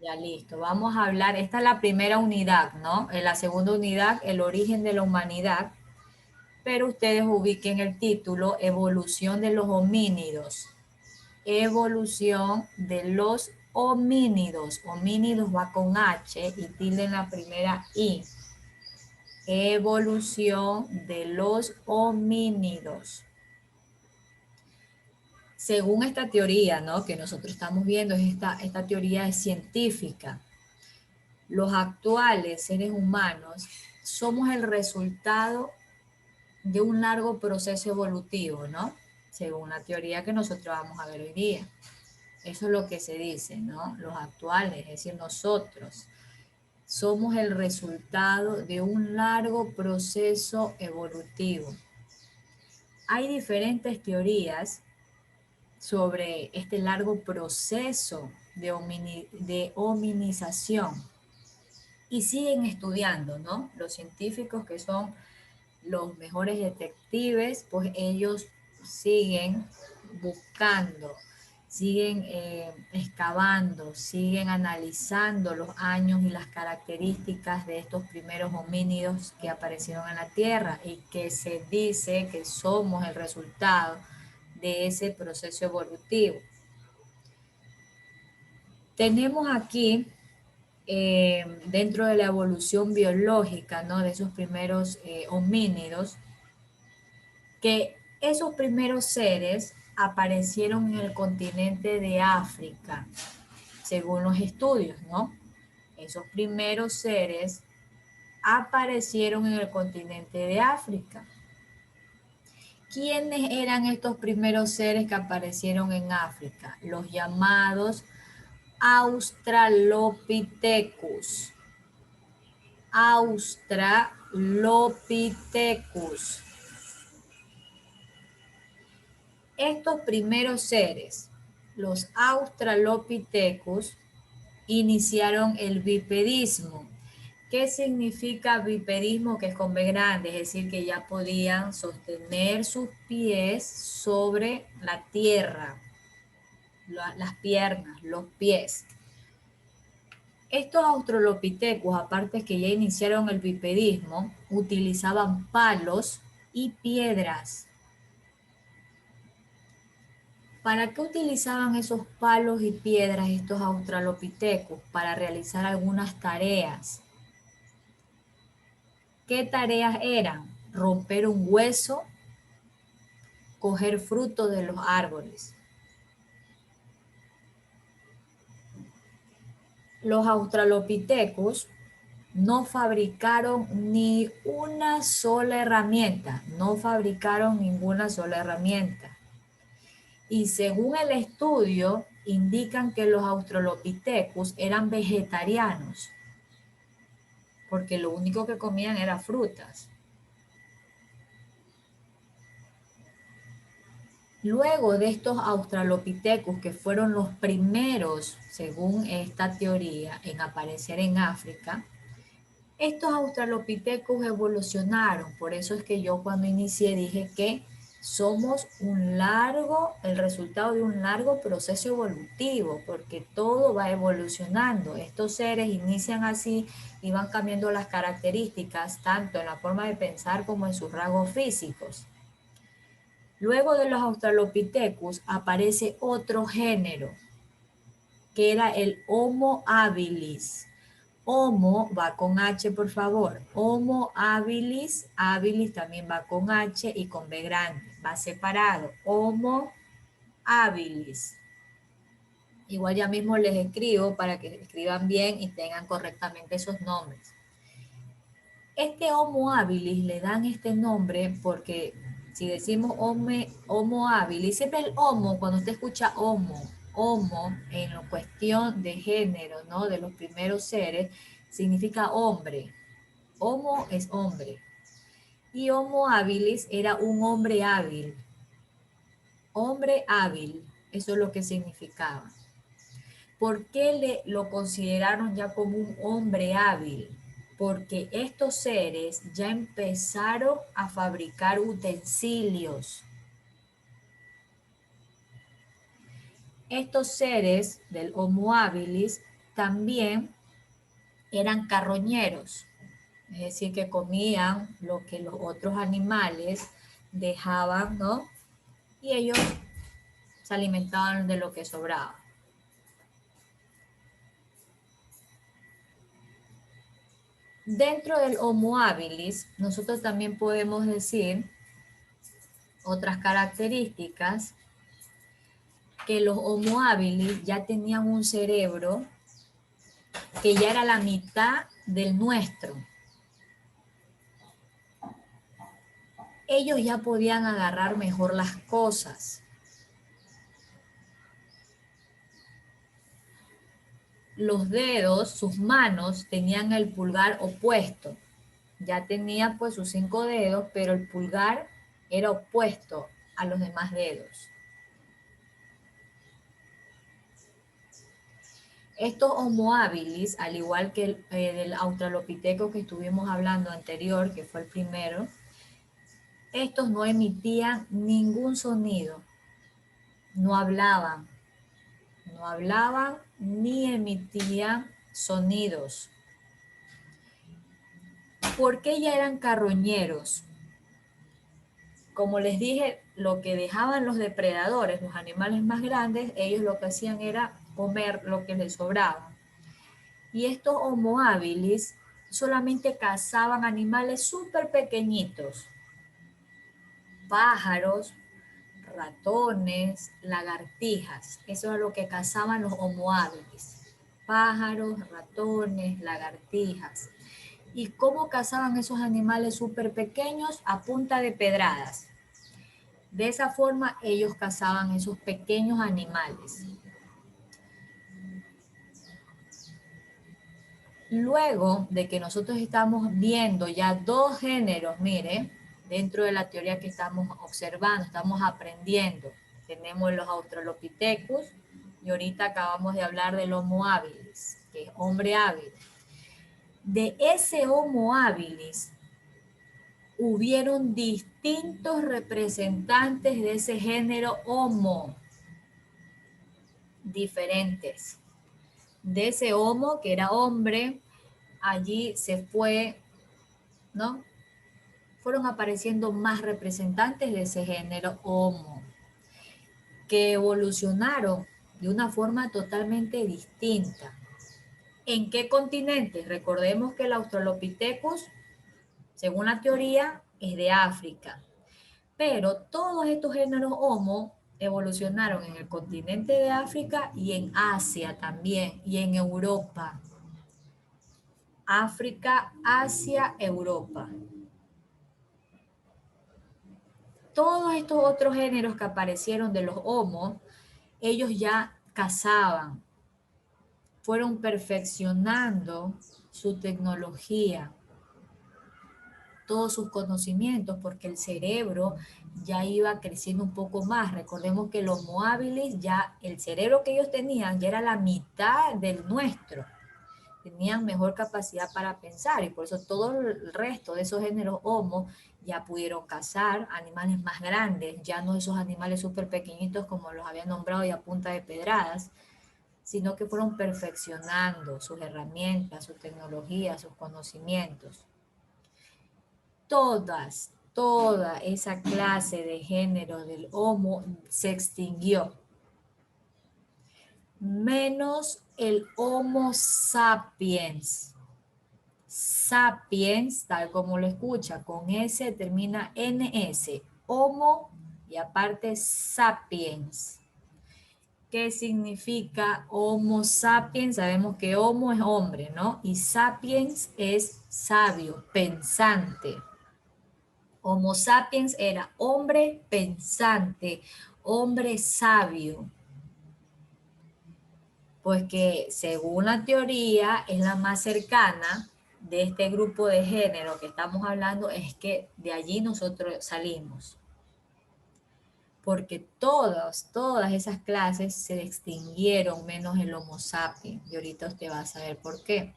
Ya listo. Vamos a hablar, esta es la primera unidad, ¿no? En la segunda unidad, el origen de la humanidad, pero ustedes ubiquen el título, Evolución de los homínidos. Evolución de los homínidos. Homínidos va con H y tilde en la primera I. Evolución de los homínidos. Según esta teoría, ¿no?, que nosotros estamos viendo, esta teoría es científica. Los actuales seres humanos somos el resultado de un largo proceso evolutivo, ¿no? Según la teoría que nosotros vamos a ver hoy día. Eso es lo que se dice, ¿no? Los actuales, es decir, nosotros somos el resultado de un largo proceso evolutivo. Hay diferentes teorías sobre este largo proceso de hominización y siguen estudiando, ¿no? Los científicos, que son los mejores detectives, pues ellos siguen buscando, siguen excavando, siguen analizando los años y las características de estos primeros homínidos que aparecieron en la Tierra y que se dice que somos el resultado de ese proceso evolutivo. Tenemos aquí, dentro de la evolución biológica, ¿no?, de esos primeros homínidos, que esos primeros seres aparecieron en el continente de África, según los estudios, ¿no? Esos primeros seres aparecieron en el continente de África. ¿Quiénes eran estos primeros seres que aparecieron en África? Los llamados Australopithecus. Australopithecus. Estos primeros seres, los Australopithecus, iniciaron el bipedismo. ¿Qué significa bipedismo? Que es con B grande, es decir, que ya podían sostener sus pies sobre la tierra, las piernas, los pies. Estos Australopithecus, aparte que ya iniciaron el bipedismo, utilizaban palos y piedras. ¿Para qué utilizaban esos palos y piedras estos Australopithecus? Para realizar algunas tareas. ¿Qué tareas eran? Romper un hueso, coger frutos de los árboles. Los Australopithecus no fabricaron ni una sola herramienta, no fabricaron ninguna sola herramienta. Y según el estudio, indican que los Australopithecus eran vegetarianos, porque lo único que comían era frutas. Luego de estos Australopithecus, que fueron los primeros, según esta teoría, en aparecer en África, estos Australopithecus evolucionaron. Por eso es que yo, cuando inicié, dije que somos el resultado de un largo proceso evolutivo, porque todo va evolucionando. Estos seres inician así y van cambiando las características, tanto en la forma de pensar como en sus rasgos físicos. Luego de los Australopithecus aparece otro género, que era el Homo habilis. Homo va con H, por favor. Homo habilis, habilis también va con H y con B grande, va separado. Homo habilis. Igual ya mismo les escribo para que escriban bien y tengan correctamente esos nombres. Este Homo habilis le dan este nombre porque si decimos Homo habilis, siempre el Homo, cuando usted escucha Homo en la cuestión de género, ¿no?, de los primeros seres, significa hombre. Homo es hombre. Y Homo habilis era un hombre hábil. Hombre hábil, eso es lo que significaba. ¿Por qué lo consideraron ya como un hombre hábil? Porque estos seres ya empezaron a fabricar utensilios. Estos seres del Homo habilis también eran carroñeros, es decir, que comían lo que los otros animales dejaban, ¿no? Y ellos se alimentaban de lo que sobraba. Dentro del Homo habilis, nosotros también podemos decir otras características, que los Homo habilis ya tenían un cerebro que ya era la mitad del nuestro. Ellos ya podían agarrar mejor las cosas. Los dedos, sus manos, tenían el pulgar opuesto. Ya tenía pues sus 5 dedos, pero el pulgar era opuesto a los demás dedos. Estos Homo habilis, al igual que el del Australopithecus que estuvimos hablando anterior, que fue el primero, estos no emitían ningún sonido, no hablaban, no hablaban ni emitían sonidos. ¿Por qué ya eran carroñeros? Como les dije, lo que dejaban los depredadores, los animales más grandes, ellos lo que hacían era comer lo que les sobraba. Y estos Homo habilis solamente cazaban animales súper pequeñitos, pájaros, ratones, lagartijas. Eso es lo que cazaban los Homo habilis. Pájaros, ratones, lagartijas. ¿Y cómo cazaban esos animales súper pequeños? A punta de pedradas. De esa forma ellos cazaban esos pequeños animales. Luego de que nosotros estamos viendo ya dos géneros, mire, dentro de la teoría que estamos observando, estamos aprendiendo. Tenemos los Australopithecus y ahorita acabamos de hablar del Homo habilis, que es hombre hábil. De ese Homo habilis hubieron distintos representantes de ese género Homo, diferentes. De ese Homo, que era hombre, allí se fue, ¿no? Fueron apareciendo más representantes de ese género Homo, que evolucionaron de una forma totalmente distinta. ¿En qué continentes? Recordemos que el Australopithecus, según la teoría, es de África, pero todos estos géneros Homo evolucionaron en el continente de África y en Asia también, y en Europa. África, Asia, Europa. Todos estos otros géneros que aparecieron de los Homo, ellos ya cazaban, fueron perfeccionando su tecnología, todos sus conocimientos, porque el cerebro ya iba creciendo un poco más. Recordemos que los Homo habilis, ya el cerebro que ellos tenían ya era la mitad del nuestro. Tenían mejor capacidad para pensar y por eso todo el resto de esos géneros Homo ya pudieron cazar animales más grandes, ya no esos animales súper pequeñitos como los había nombrado y a punta de pedradas, sino que fueron perfeccionando sus herramientas, su tecnología, sus conocimientos. Toda esa clase de género del Homo se extinguió, menos el Homo sapiens. Sapiens, tal como lo escucha, con S termina NS, Homo y aparte sapiens. ¿Qué significa Homo sapiens? Sabemos que Homo es hombre, ¿no? Y sapiens es sabio, pensante. Homo sapiens era hombre pensante, hombre sabio. Pues que según la teoría es la más cercana de este grupo de género que estamos hablando, es que de allí nosotros salimos. Porque todas esas clases se extinguieron menos el Homo sapiens. Y ahorita usted va a saber por qué.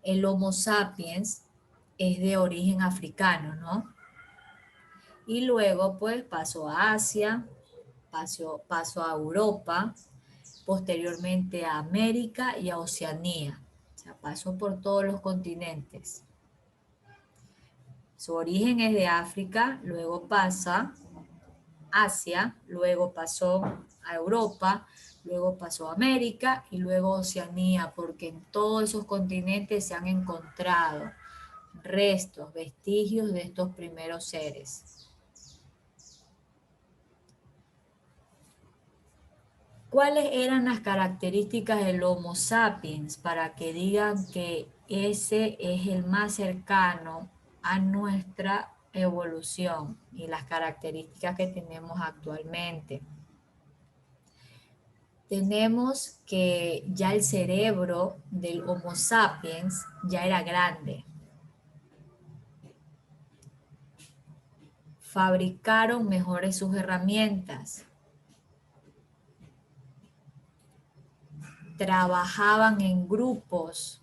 El Homo sapiens es de origen africano, ¿no? Y luego pues pasó a Asia, pasó a Europa, posteriormente a América y a Oceanía. O sea, pasó por todos los continentes. Su origen es de África, luego pasa Asia, luego pasó a Europa, luego pasó a América y luego Oceanía, porque en todos esos continentes se han encontrado restos, vestigios de estos primeros seres. ¿Cuáles eran las características del Homo sapiens para que digan que ese es el más cercano a nuestra evolución y las características que tenemos actualmente? Tenemos que ya el cerebro del Homo sapiens ya era grande. Fabricaron mejores sus herramientas. Trabajaban en grupos.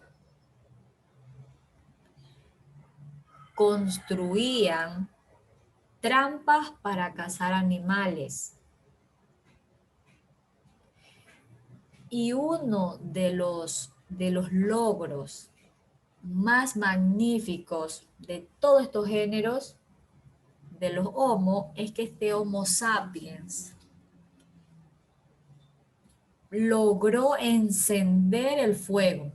Construían trampas para cazar animales. Y uno de los logros más magníficos de todos estos géneros de los Homo es que este Homo sapiens logró encender el fuego.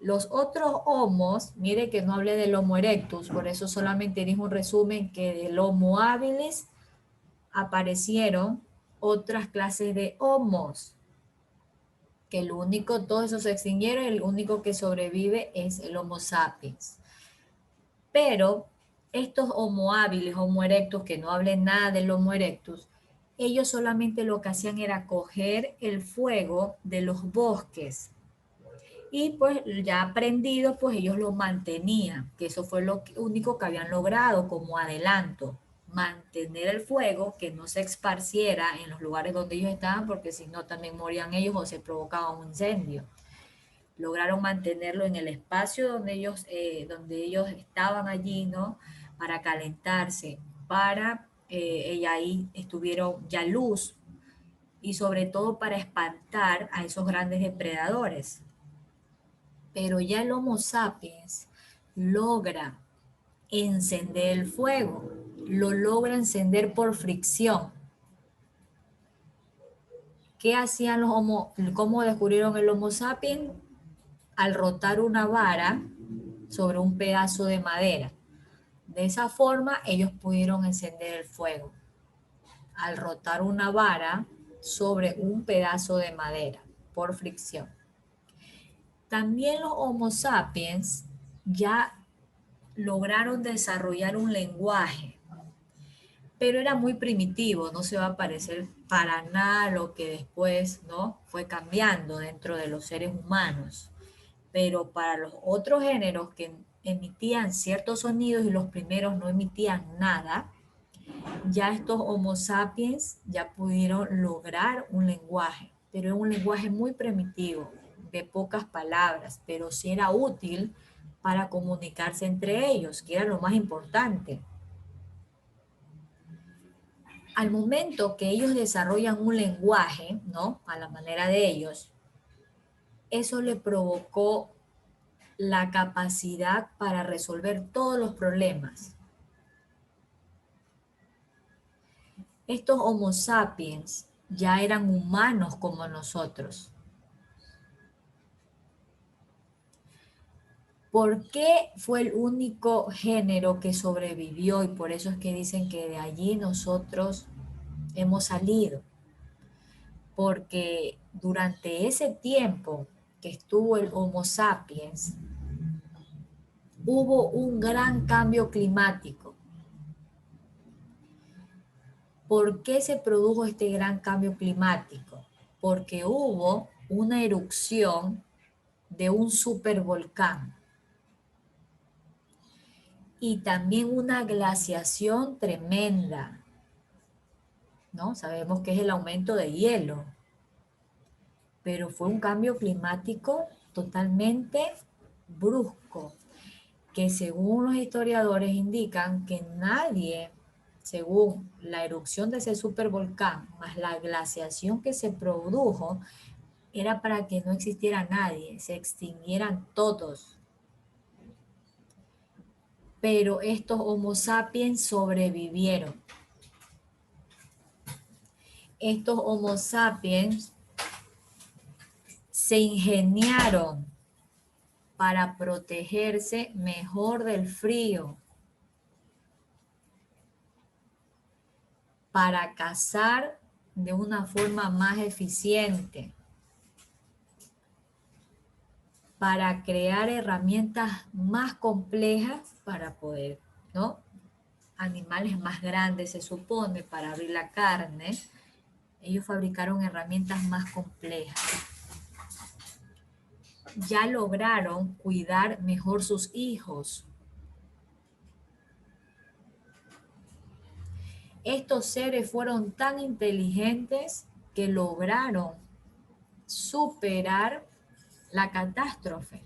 Los otros homos, mire que no hablé del Homo erectus, por eso solamente dije un resumen que del Homo habilis aparecieron otras clases de homos, que el único, todos esos se extinguieron y el único que sobrevive es el Homo sapiens. Pero estos Homo habilis, Homo erectus, que no hablen nada del Homo erectus, ellos solamente lo que hacían era coger el fuego de los bosques y pues ya aprendido, pues ellos lo mantenían, que eso fue lo único que habían logrado como adelanto, mantener el fuego, que no se esparciera en los lugares donde ellos estaban, porque si no también morían ellos o se provocaba un incendio. Lograron mantenerlo en el espacio donde ellos estaban allí, ¿no? Para calentarse, y ahí estuvieron ya luz y sobre todo para espantar a esos grandes depredadores. Pero ya el Homo sapiens logra encender el fuego, lo logra encender por fricción. ¿Qué hacían los Homo? ¿Cómo descubrieron el Homo sapiens? Al rotar una vara sobre un pedazo de madera. De esa forma ellos pudieron encender el fuego, al rotar una vara sobre un pedazo de madera por fricción. También los Homo sapiens ya lograron desarrollar un lenguaje, pero era muy primitivo, no se va a parecer para nada lo que después, ¿no?, fue cambiando dentro de los seres humanos. Pero para los otros géneros que emitían ciertos sonidos y los primeros no emitían nada, ya estos Homo sapiens ya pudieron lograr un lenguaje, pero es un lenguaje muy primitivo, de pocas palabras, pero sí era útil para comunicarse entre ellos, que era lo más importante. Al momento que ellos desarrollan un lenguaje, ¿no?, a la manera de ellos, eso le provocó la capacidad para resolver todos los problemas. Estos Homo sapiens ya eran humanos como nosotros. ¿Por qué fue el único género que sobrevivió? Y por eso es que dicen que de allí nosotros hemos salido. Porque durante ese tiempo que estuvo el Homo sapiens, hubo un gran cambio climático. ¿Por qué se produjo este gran cambio climático? Porque hubo una erupción de un supervolcán y también una glaciación tremenda, ¿no? Sabemos que es el aumento de hielo, pero fue un cambio climático totalmente brusco, que según los historiadores indican que nadie según la erupción de ese supervolcán, más la glaciación que se produjo, era para que no existiera nadie, se extinguieran todos. Pero estos Homo sapiens sobrevivieron. Estos Homo sapiens se ingeniaron para protegerse mejor del frío, para cazar de una forma más eficiente, para crear herramientas más complejas para poder, ¿no? Animales más grandes se supone para abrir la carne. Ellos fabricaron herramientas más complejas. Ya lograron cuidar mejor sus hijos. Estos seres fueron tan inteligentes que lograron superar la catástrofe.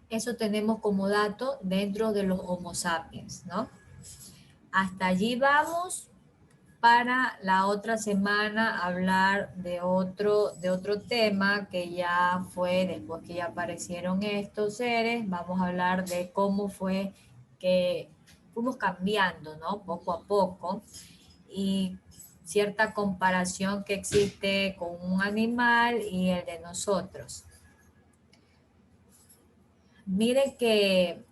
Eso tenemos como dato dentro de los Homo sapiens, ¿no? Hasta allí vamos. Para la otra semana hablar de otro tema que ya fue después que ya aparecieron estos seres. Vamos a hablar de cómo fue que fuimos cambiando, ¿no? Poco a poco, y cierta comparación que existe con un animal y el de nosotros. Miren que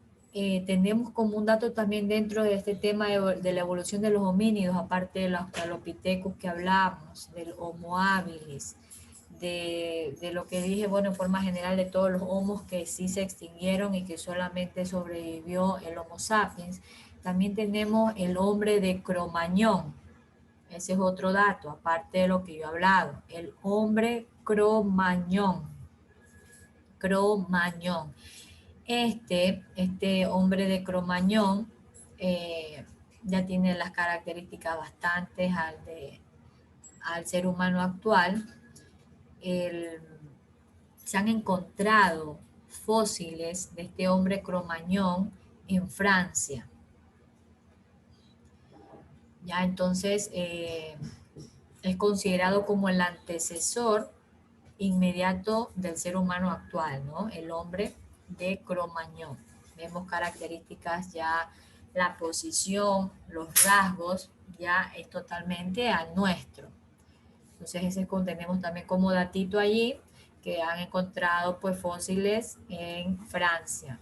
tenemos como un dato también dentro de este tema de la evolución de los homínidos, aparte de los Australopithecus que hablamos, del Homo habilis, de lo que dije, bueno, en forma general de todos los homos que sí se extinguieron y que solamente sobrevivió el Homo sapiens. También tenemos el hombre de Cromañón. Ese es otro dato, aparte de lo que yo he hablado. El hombre Cromañón. Cromañón. Este hombre de Cromañón ya tiene las características bastantes al ser humano actual. El- Se han encontrado fósiles de este hombre Cromañón en Francia. Ya entonces es considerado como el antecesor inmediato del ser humano actual, ¿no? El hombre de Cromañón. Vemos características ya, la posición, los rasgos, ya es totalmente al nuestro. Entonces ese tenemos también como datito allí que han encontrado pues fósiles en Francia.